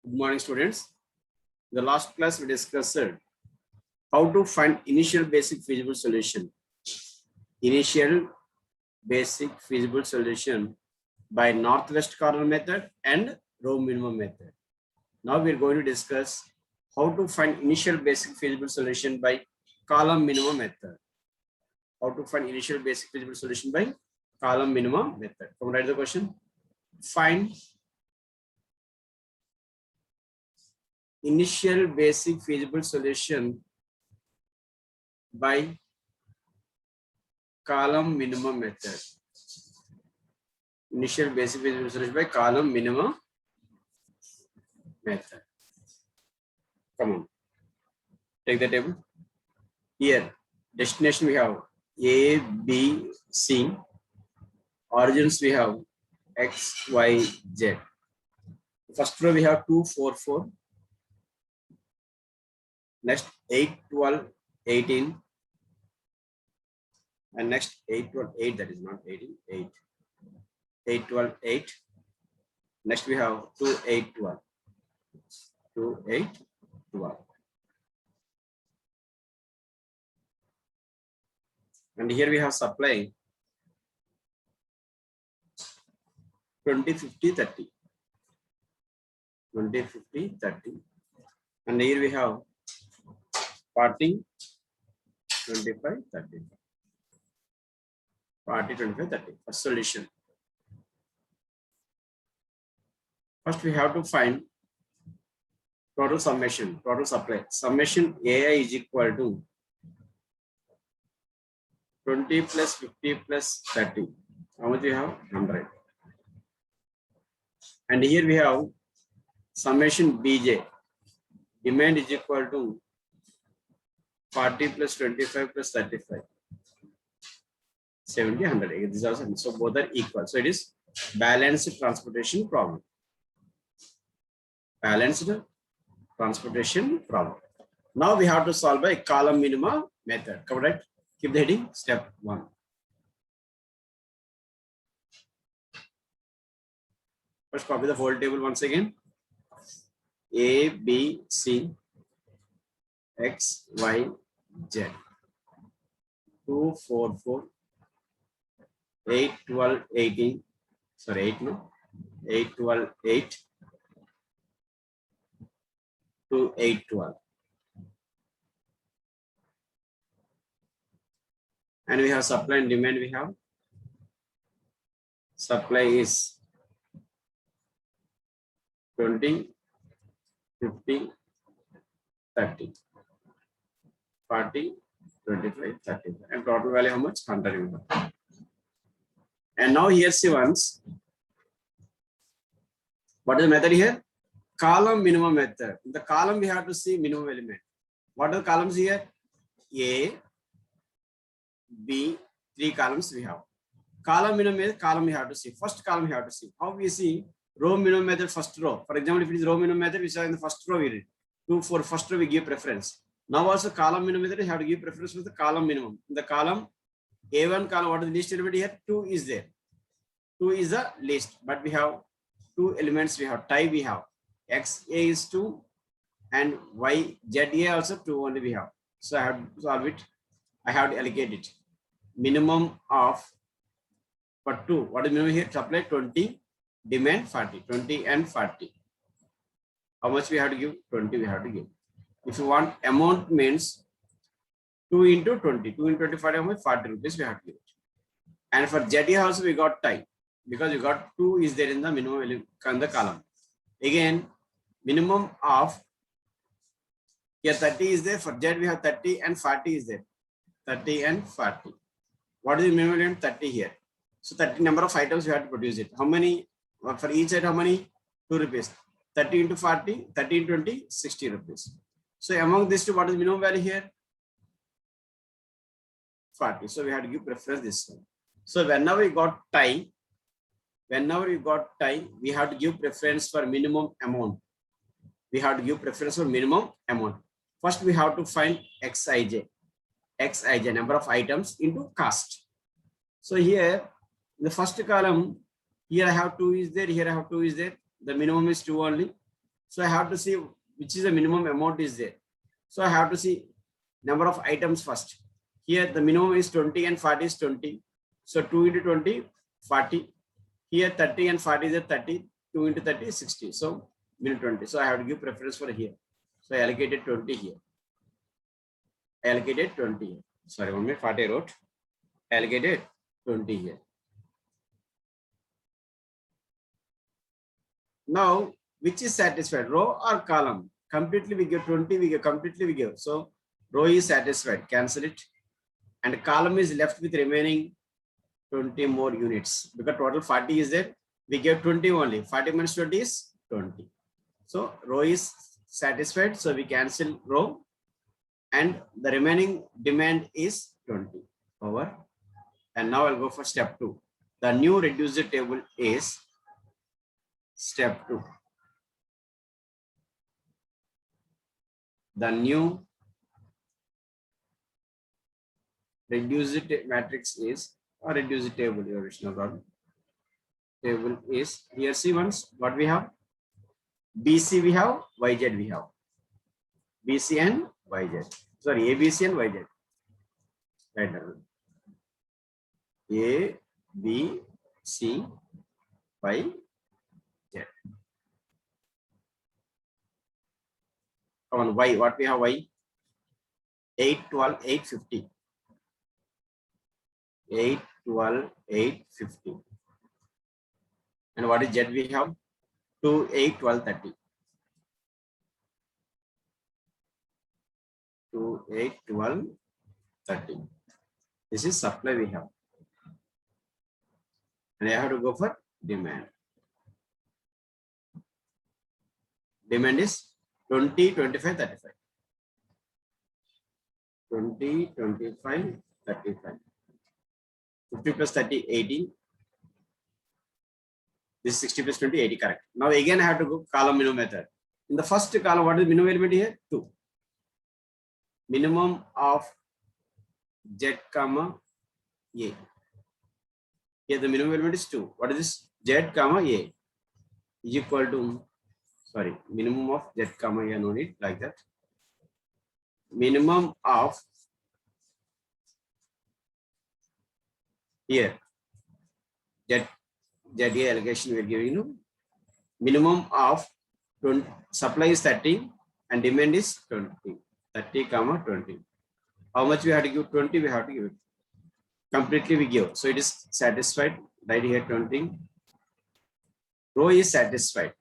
Good morning, students. In the last class, we discussed how to find initial basic feasible solution. Initial basic feasible solution by northwest corner method and row minimum method. Now we are going to discuss how to find initial basic feasible solution by column minimum method. How to find initial basic feasible solution by column minimum method. Come write the question. Find initial basic feasible solution by column minimum method. Initial basic feasible solution by column minimum method. Come on, take the table. Here, destination we have A, B, C. Origins we have X, Y, Z. First row we have 2, 4, 4. Next 8, 12, 18. And next 8, 12, 8, that is not 18, 8. 8, 12, 8. Next we have 2, 8, 12. 2, 8, 12. And here we have supply 20, 50, 30. 20, 50, 30. And here we have 40, 25, 30. 40, 25, 30. First solution. First we have to find total summation, total supply. Summation AI is equal to 20 plus 50 plus 30. How much we have? 100. And here we have summation BJ. Demand is equal to 40 plus 25 plus 35. 70, 100. This is also, so both are equal. So it is balanced transportation problem. Balanced transportation problem. Now we have to solve by column minimum method. Correct? Keep the heading. Step 1. First copy the whole table once again. A, B, C, X, Y, Z. 2, 4, 4. 8, 12, 18. Sorry, 8 no. 8, 12, 8. 2, 8, 12. And we have supply and demand. We have supply is 20, 50, 30, 40, 25, 30. And total value how much? 100. And now here see once. What is the method here? Column minimum method. In the column we have to see minimum element. What are the columns here? A, B, 3 columns we have. Column minimum method, column we have to see. First column we have to see. How we see? Row minimum method, first row. For example, if it is row minimum method, we saw in the first row we read. 2, 4, first row we give preference. Now also column minimum method, we have to give preference with the column minimum. In the column A1 column, what is the least element here? 2 is there. 2 is the least, but we have 2 elements we have. Type we have. XA is 2 and YZA also 2 only we have. So I have to solve it. I have to allocate it. Minimum of for 2. What is minimum here? Supply 20, demand 40. 20 and 40. How much we have to give? 20 we have to give. If you want amount means 2 into 20. 2 into 25 how much? 40 rupees we have to give it. And for ZA also we got type because you got 2 is there in the minimum in the column. Again, minimum of here 30 is there. For Z we have 30 and 40 is there. 30 and 40. What is the minimum element? 30 here. So 30 number of items we have to produce it. How many? For each item, how many? 2 rupees. 30 into 40, 30 into 20, 60 rupees. So among these two, what is minimum value here? 40. So we have to give preference this one. So whenever we got tie, we have to give preference for minimum amount. We have to give preference for minimum amount. First, we have to find Xij, number of items into cost. So here, in the first column, here I have 2 is there, here I have 2 is there. The minimum is 2 only. So I have to see which is the minimum amount is there. So I have to see number of items first. Here the minimum is 20 and 40 is 20. So 2 into 20, 40. Here 30 and 40 is 30. 2 into 30 is 60. So minimum 20. So I have to give preference for here. So I allocated 20 here. I allocated 20 here. Sorry, 1 minute, 40 I wrote. I allocated 20 here. Now, which is satisfied, row or column? Completely we give 20, we give completely we give. So row is satisfied, cancel it. And column is left with remaining 20 more units. Because total 40 is there, we give 20 only. 40 minus 20 is 20. So row is satisfied, so we cancel row. And the remaining demand is 20 over. And now I'll go for step 2. The new reducer table is step 2. The new reducer matrix is, or reducer table, your original problem. Table is, here see once what we have. BC we have, YZ we have. BC and YZ. Sorry, ABC and YZ. Right now. A, B, C, Y, Z. Come on, Y. What we have Y? 8, 12, 8, 50. 8, 12, 8, 50. And what is Z we have? 2, 8, 12, 30. 2, 8, 12, 30. This is supply we have. And I have to go for demand. Demand is 20, 25, 35. 20, 25, 35. 50 plus 30, 80. This is 60 plus 20, 80, correct. Now again I have to go column minimum method. In the first column, what is minimum element here? 2. Minimum of Z comma A. Here the minimum element is 2. What is this? Z comma A is equal to, sorry, minimum of Z comma A, no need like that. Minimum of here Z A allocation we are giving you. Minimum of 20, supply is 30 and demand is 20. 30 comma 20. How much we have to give? 20 we have to give it. Completely we give. So it is satisfied. Right here 20. Row is satisfied.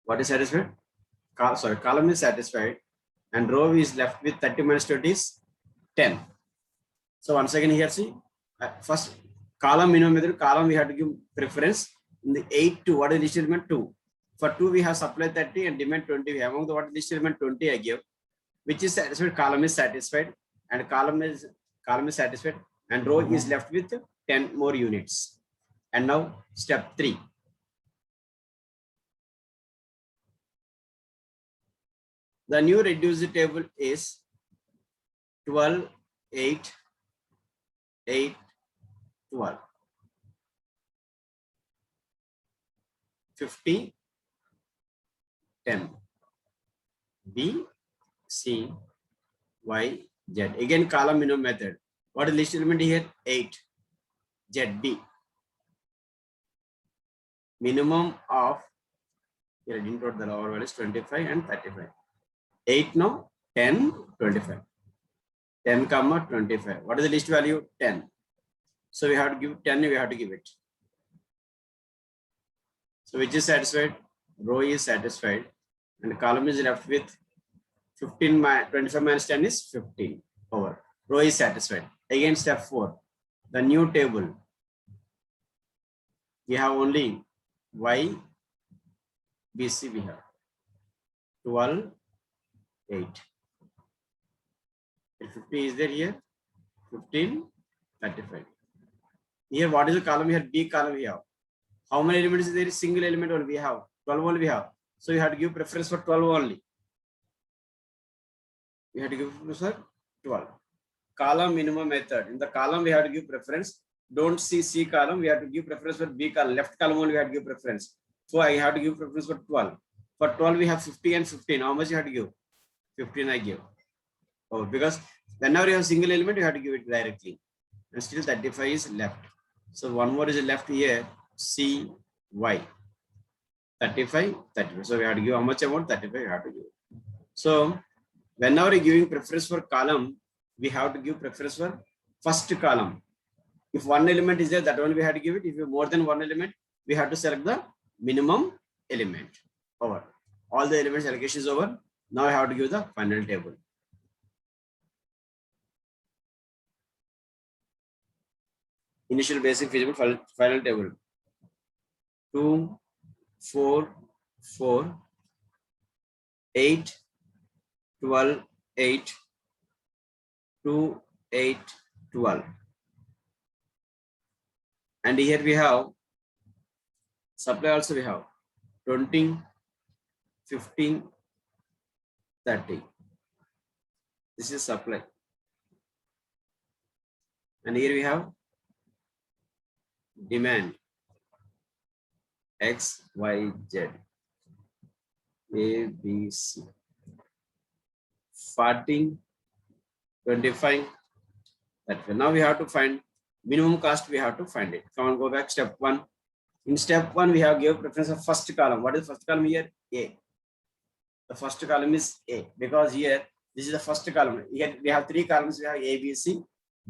What is satisfied? Sorry, column is satisfied. And row is left with 30 minus 20 is 10. So once again here see. First column minimum method, column we have to give preference. In the 8 2, what is list element 2? For 2 we have supply 30 and demand 20. Among the what is list element 20 I give, which is satisfied, column is satisfied, and column is satisfied, and row is left with 10 more units. And now step 3. The new reducer table is 12, 8, 8, 12. 50, 10. B, C, Y, Z. Again column minimum method. What is list element here? 8. ZB. Minimum of, here I didn't write the lower values, 25 and 35. 8 now, 10, 25. 10 comma 25. What is the list value? 10. So we have to give 10, we have to give it. So which is satisfied? Row is satisfied. And column is left with 15 25 minus 10 is 15 over. Row is satisfied. Again step 4. The new table. We have only Y, BC we have. 12, 8. 50 is there here. 15, 35. Here what is the column here? B column we have. How many elements is there? Single element only we have. 12 only we have. So you have to give preference for 12 only. We have to give preference for 12. Column minimum method. In the column we have to give preference. Don't see C column. We have to give preference for B column. Left column only we have to give preference. So I have to give preference for 12. For 12, we have 50 and 15. How much you have to give? 15 I give. Oh, because whenever you have single element, you have to give it directly. And still 35 is left. So one more is left here. C, Y. 35, 35. So we have to give how much amount? 35 you have to give. So whenever you're giving preference for column, we have to give preference for first column. If one element is there, that only we have to give it. If you have more than one element, we have to select the minimum element. Over. All the elements allocation is over. Now I have to give the final table. Initial basic feasible final table. 2, 4, 4, 8, 12, 8, 2, 8, 12. And here we have supply also we have 20, 15, 30. This is supply. And here we have demand X, Y, Z, A, B, C. 14, 25, 30. Now we have to find minimum cost. We have to find it. Come on, go back. Step 1. In step 1, we have given preference of first column. What is the first column here? A. The first column is A because here this is the first column. Here we have 3 columns. We have A, B, C.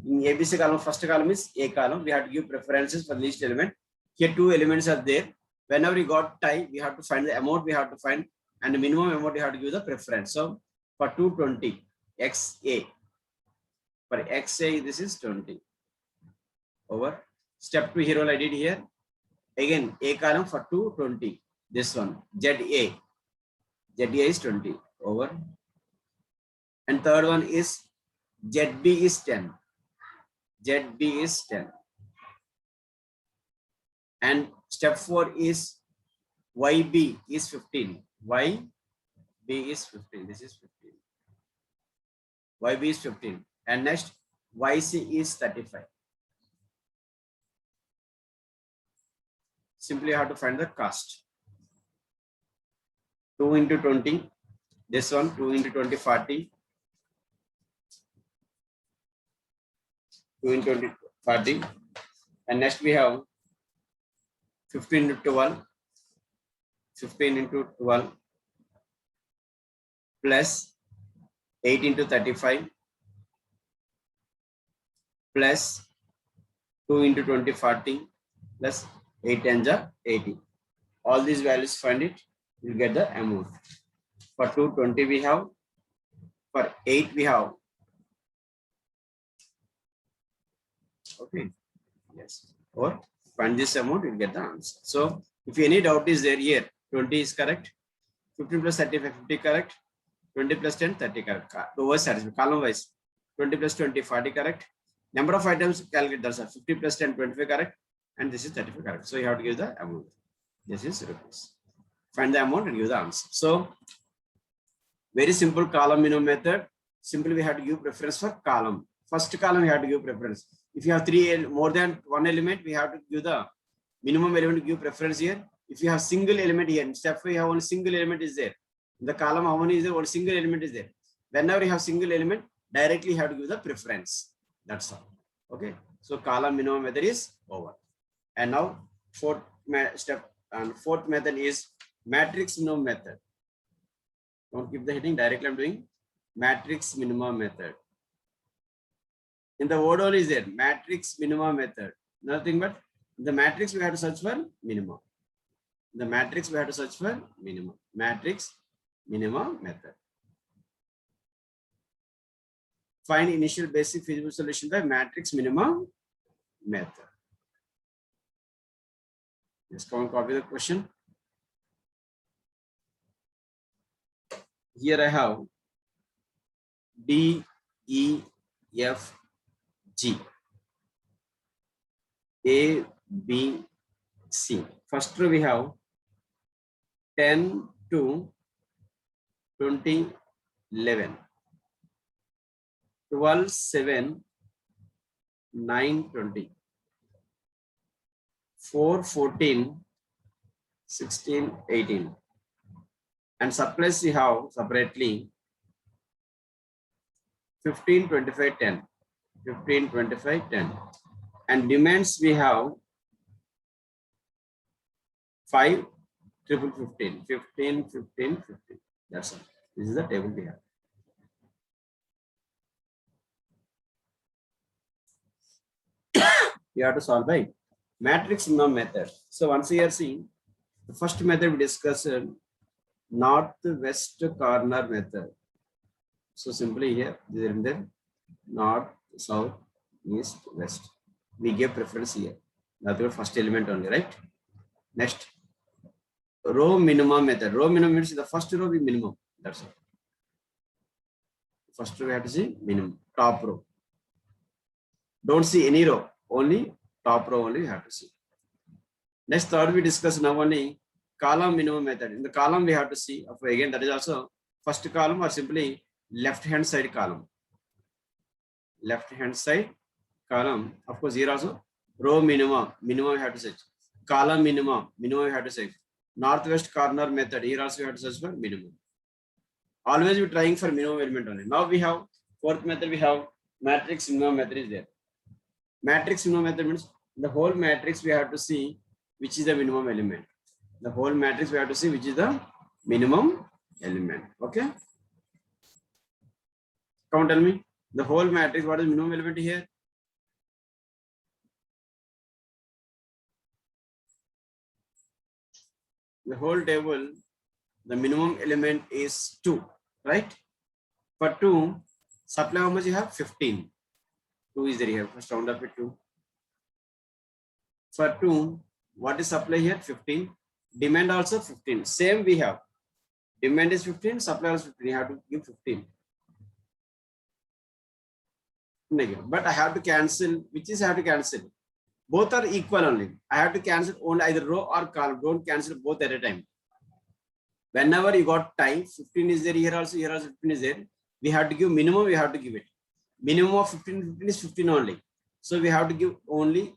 In ABC column, first column is A column. We have to give preferences for least element. Here 2 elements are there. Whenever we got tie, we have to find the amount we have to find, and the minimum amount we have to give the preference. So for 220, XA. For XA, this is 20. Over. Step 2 here all I did here. Again, A column for 220. This one, ZA. ZA is 20. Over. And third one is ZB is 10. ZB is 10. And step 4 is YB is 15. YB is 15. This is 15. YB is 15. And next, YC is 35. Simply you have to find the cost. 2 into 20. This one, 2 into 20, 40. 2 into 20, 40. And next we have 15 into 12. 15 into 12 plus 8 into 35 plus 2 into 20, 40 plus 8 times 80. All these values, find it, you get the amount. For 220 we have, for 8 we have. Okay, yes, or find this amount, you get the answer. So if any doubt is there here, 20 is correct, 15 plus 35, 50 correct, 20 plus 10, 30 correct. Over satisfied, column wise, 20 plus 20, 40 correct. Number of items calculate that, 50 plus 10, 25 correct, and this is 35 correct. So you have to give the amount. This is rupees. Find the amount and give the answer. So very simple column minimum method. Simply we have to give preference for column. First column we have to give preference. If you have more than one element, we have to give the minimum element to give preference here. If you have single element here, in step 5 you have one single element is there. In the column how many is there? One single element is there. Whenever you have single element, directly you have to give the preference. That's all. Okay. So column minimum method is over. And now fourth step and fourth method is matrix minimum method. Don't keep the heading, directly I'm doing matrix minimum method. In the word only is there, matrix minimum method. Nothing but the matrix we have to search for minimum. The matrix we have to search for minimum. Matrix minimum method. Find initial basic feasible solution by matrix minimum method. Just come and copy the question. Here I have D, E, F, G, A, B, C. First row we have 10 to 20, 11, 12, 7, 9, 20, 4, 14, 16, 18, And supplies we have separately 15, 25, 10. 15, 25, 10. And demands we have 5, 15, 15, 15, 15. That's all. This is the table we have. You have to solve by matrix minimum method. So once you are seeing the first method we discussed, north-west corner method. So simply here, this is the north, south, east, west. We give preference here. That's the first element only, right? Next, row minimum method. Row minimum means the first row be minimum. That's all. First row we have to see minimum, top row. Don't see any row, only top row only we have to see. Next, third we discuss now only column minimum method. In the column we have to see, again that is also first column or simply left hand side column. Left hand side column. Of course here also row minimum we have to search. Column minimum we have to search. Northwest corner method, here also we have to search for minimum. Always we trying for minimum element only. Now we have fourth method, we have matrix minimum method is there. Matrix minimum method means the whole matrix we have to see which is the minimum element. The whole matrix we have to see which is the minimum element. Okay. Come on, tell me the whole matrix, what is minimum element here? The whole table, the minimum element is 2, right? For 2, supply how much you have? 15. 2 is there here. First round up it 2. For 2, what is supply here? 15. Demand also 15. Same we have. Demand is 15, supply also 15. You have to give 15. Negative. But I have to cancel. Which is I have to cancel? Both are equal only. I have to cancel only either row or column. Don't cancel both at a time. Whenever you got time, 15 is there, here also 15 is there. We have to give minimum, we have to give it. Minimum of 15 is 15 only. So we have to give only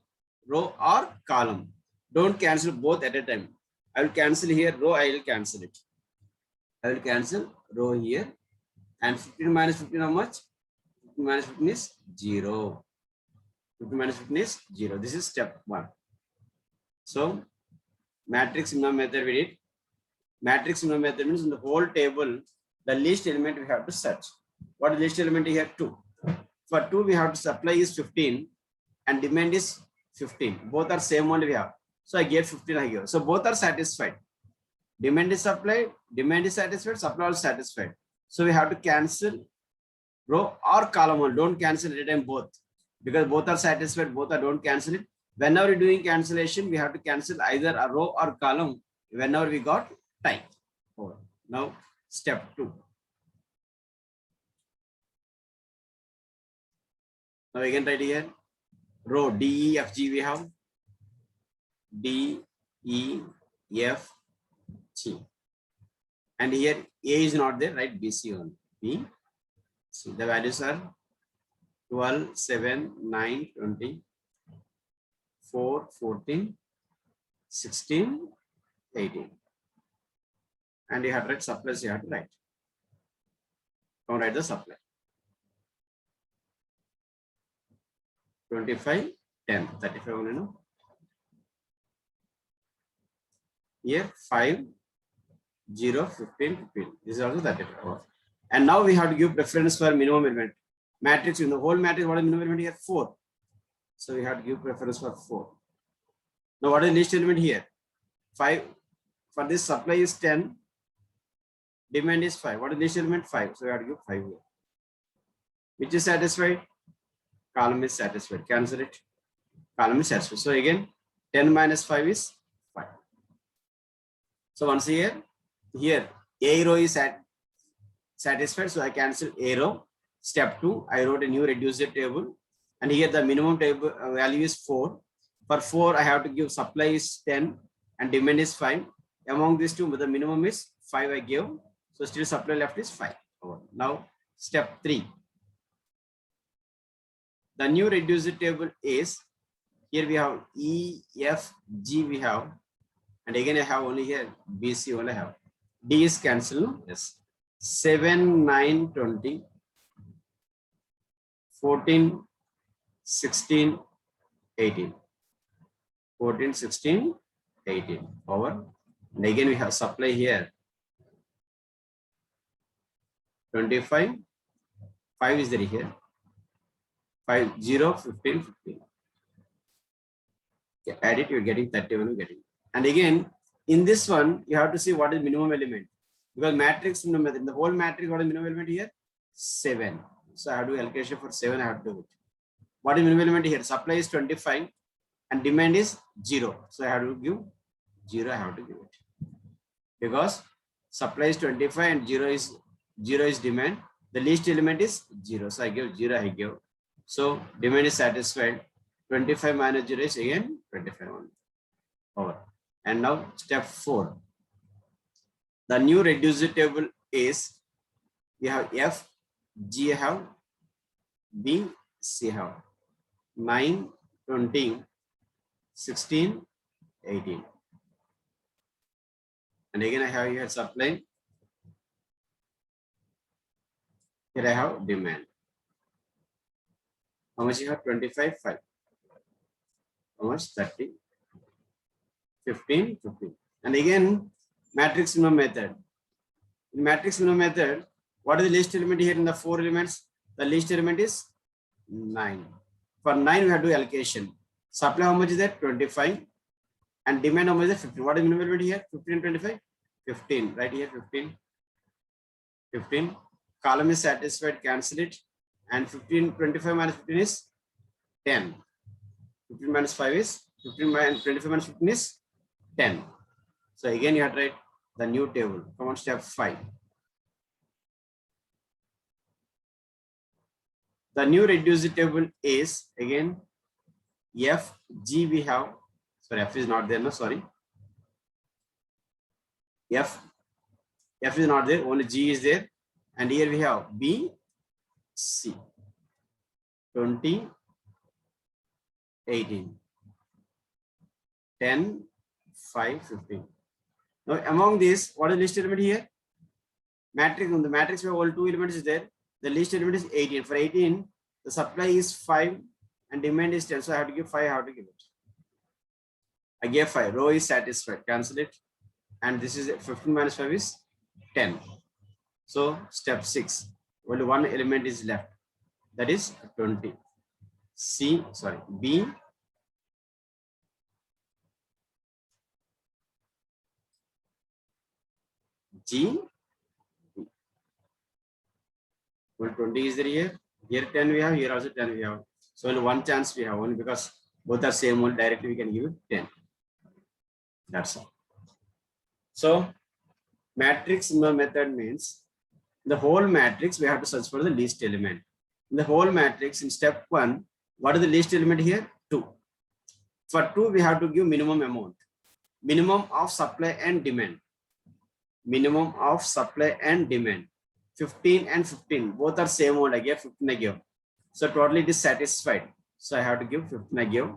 row or column. Don't cancel both at a time. I will cancel here row, I will cancel it. I will cancel row here. And 15 minus 15 how much? 15 minus 15 is 0. 15 minus 15 is 0. This is step 1. So matrix minimum method we did. Matrix minimum method means in the whole table, the least element we have to search. What is least element here? 2. For 2, we have to supply is 15 and demand is 15. Both are same one we have. So I gave 15 I give. So both are satisfied. Demand is supplied, demand is satisfied, supply is satisfied. So we have to cancel row or column one. Don't cancel at a time both. Because both are satisfied, both are don't cancel it. Whenever you're doing cancellation, we have to cancel either a row or column whenever we got time. Now step 2. Now again write here row D, E, F, G we have D, E, F, G, and here A is not there, right? B, C only. B, C. The values are 12, 7, 9, 20, 4, 14, 16, 18. And you have to write supplies, you have to write. Don't write the supply. 25, 10, 35 only, no? Here 5, 0, 15, 15. This is also 35. And now we have to give preference for minimum element. Matrix in the whole matrix, what is minimum element here? 4. So we have to give preference for 4. Now what is least element here? 5. For this supply is 10. Demand is 5. What is least element? 5. So we have to give 5 here. Which is satisfied? Column is satisfied. Cancel it. Column is satisfied. So again, 10 minus 5 is 5. So once here A row is satisfied. So I cancel A row. Step 2, I wrote a new reducer table. And here the minimum table value is 4. For 4, I have to give supply is 10 and demand is 5. Among these two, the minimum is 5 I give. So still supply left is 5. Now step 3. The new reducer table is, here we have E, F, G we have. And again I have only here B, C only have. D is cancelled, no? Yes. 7, 9, 20, 14, 16, 18. 14, 16, 18 over. And again we have supply here. 25, 5 is there here. 5, 0, 15, 15. Okay, add it, you're getting 31, you're getting. And again, in this one, you have to see what is minimum element. Because matrix minimum method, in the whole matrix, what is minimum element here? 7. So I have to do allocation for 7, I have to do it. What is minimum element here? Supply is 25 and demand is 0. So I have to give 0, I have to give it. Because supply is 25 and 0 is demand. The least element is 0. So I give 0, I give. So demand is satisfied. 25 minus 0 is again 25 only. Over. And now step 4. The new reducer table is, we have F, G have, B, C have. 9, 20, 16, 18. And again I have here supply. Here I have demand. How much you have? 25, 5. How much? 30, 15, 15. And again, matrix minimum method. In matrix minimum method, what is the least element here in the 4 elements? The least element is 9. For 9, we have to do allocation. Supply how much is that? 25. And demand how much is that? 15. What is minimum element here? 15 and 25? 15. Right here, 15. 15. Column is satisfied, cancel it. And 15, 25 minus 15 is 10. 15 minus 5 is 15 minus 25 minus 15 is 10. So again you have to write the new table. Come on, step 5. The new reducer table is again F, G we have. Sorry, F is not there, no, sorry. F is not there, only G is there. And here we have B, C. 20, 18. 10, 5, 15. Now among these, what is the least element here? Matrix. In the matrix, we have all 2 elements is there. The least element is 18. For 18, the supply is 5 and demand is 10. So I have to give 5, I have to give it. I gave 5. Row is satisfied. Cancel it. And this is 15 minus 5 is 10. So step 6. Only one element is left. That is 20. B, G, B. Well, 20 is there here. Here 10 we have, here also 10 we have. So only one chance we have, only because both are same one, directly we can give it 10. That's all. So matrix method means the whole matrix we have to search for the least element. In the whole matrix, in step 1, what is the least element here? 2. For 2, we have to give minimum amount. Minimum of supply and demand. Minimum of supply and demand. 15 and 15, both are same one. I give 15, I give. So totally it is satisfied. So I have to give 15, I give.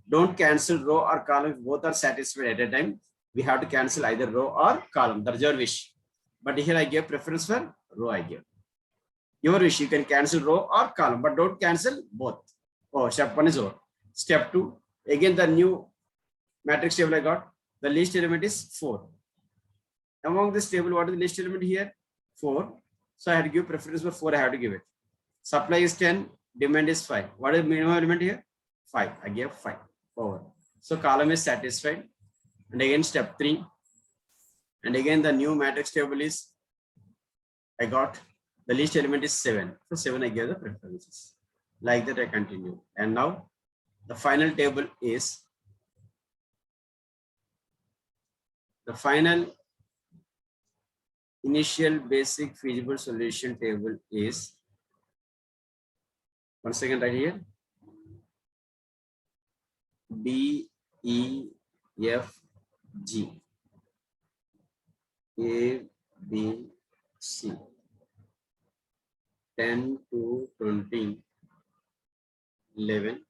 Don't cancel row or column. If both are satisfied at a time, we have to cancel either row or column. That's your wish. But here I give preference for row, I give. Your wish, you can cancel row or column, but don't cancel both. Oh, step 1 is over. Step 2, again the new matrix table I got. The least element is 4. Among this table, what is the least element here? 4. So I have to give preference for 4, I have to give it. Supply is 10, demand is 5. What is minimum element here? 5. I gave 5. Forward. So column is satisfied. And again step 3. And again the new matrix table is, I got the least element is 7. So 7 I gave the preferences. Like that I continue. And now the final table is, the final initial basic feasible solution table is, one second right here, D, E, F, G, A, B, C, 10 to 20, 11,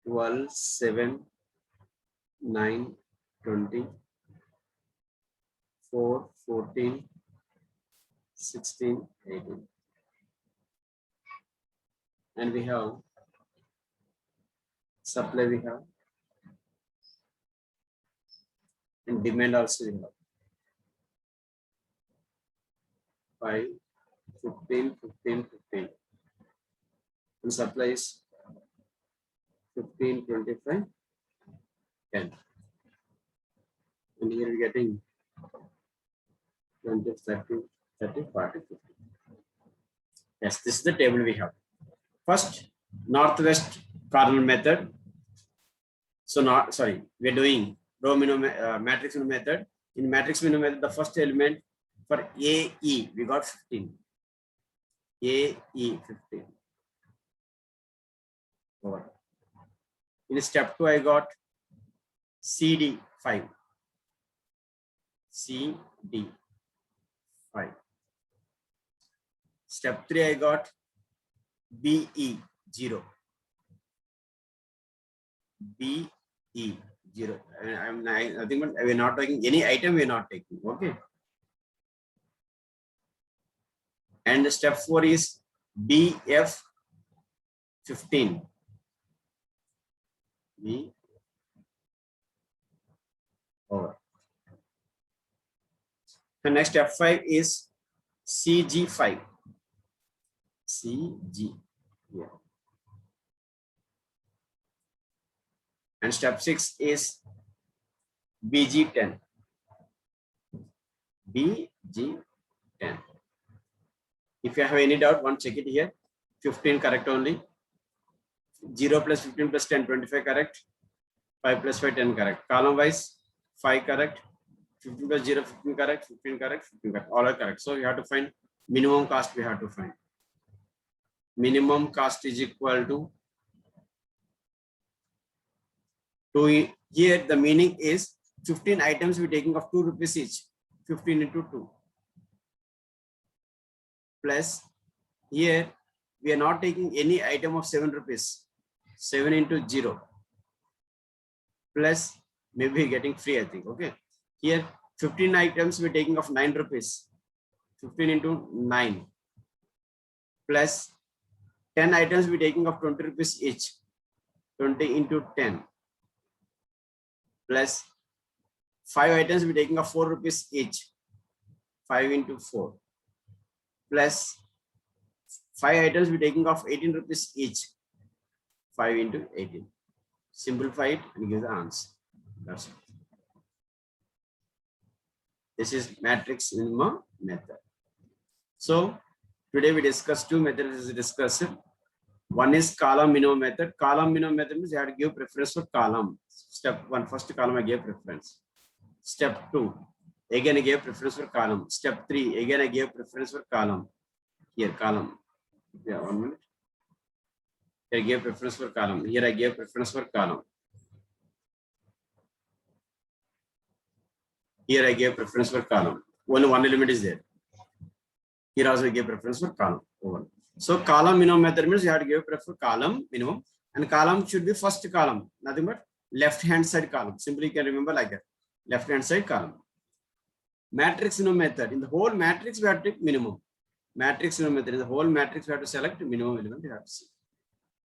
12, 7, 9, 20, 4, 14, 16, 18. And we have supply we have, and demand also we have. 5, 15, 15, 15. And supply is 15, 25, 10. And here we're getting 20, 30, 30, 40, 50. Yes, this is the table we have. First, northwest cardinal method. So we're doing row minimum matrix minimum method. In matrix minimum method, the first element for AE, we got 15. AE 15. Over. In step 2, I got CD 5. CD 5. Step 3, I got BE 0. BE 0. I think we're not taking any item, we're not taking. Okay. And step 4 is BF 15. B over. The next step 5 is CG5. CG. Yeah. And step 6 is BG10. BG10. If you have any doubt, one check it here. 15 correct only. 0 plus 15 plus 10, 25 correct. 5 plus 5, 10 correct. Column wise, 5 correct. 15 plus 0, 15 correct. 15 correct. 15 correct. All are correct. So you have to find minimum cost. We have to find. Minimum cost is equal to here the meaning is 15 items we taking of 2 rupees each. 15 into 2. Plus here we are not taking any item of 7 rupees. 7 into 0. Plus maybe getting free, I think. Okay. Here 15 items we're taking of 9 rupees. 15 into 9. Plus 10 items we're taking of 20 rupees each. 20 into 10. Plus 5 items we're taking of 4 rupees each. 5 into 4. Plus 5 items we're taking of 18 rupees each. 5 into 18. Simplify it and give the answer. That's it. This is matrix minimum method. So today we discussed 2 methods as discussed. One is column minimum method. Column minimum method means you have to give preference for column. Step 1, first column I gave preference. Step 2, again I gave preference for column. Step 3, again I gave preference for column. Here column. Yeah, 1 minute. Here I gave preference for column. Here I gave preference for column. Here I gave preference for column. Only one element is there. Here also I gave preference for column. Over. So column minimum method means you have to give preference for column minimum, and column should be first column, nothing but left hand side column. Simply you can remember like that. Left hand side column. Matrix minimum method. In the whole matrix we have to take minimum. Matrix minimum method. In the whole matrix we have to select minimum element. You have to see.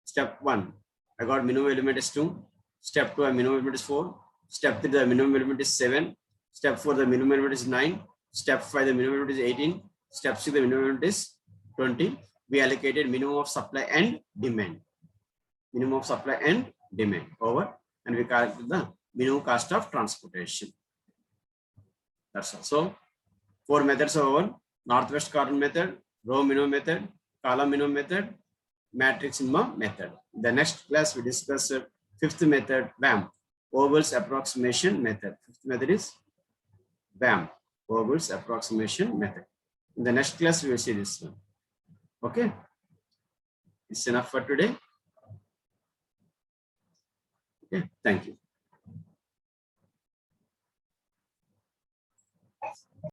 Step 1, I got minimum element is 2. Step 2, minimum element is 4. Step 3, the minimum element is 7. Step 4, the minimum element is 9. Step 5, the minimum element is 18. Step 6, the minimum element is 20. We allocated minimum of supply and demand. Minimum of supply and demand over, and we calculate the minimum cost of transportation. That's all. So 4 methods are over: northwest cardinal method, row minimum method, column minimum method, matrix minimum method. The next class we discuss 5th method, BAM, Ober's approximation method. 5th method is BAM, Ober's approximation method. In the next class we will see this one. Okay, it's enough for today. Okay, thank you.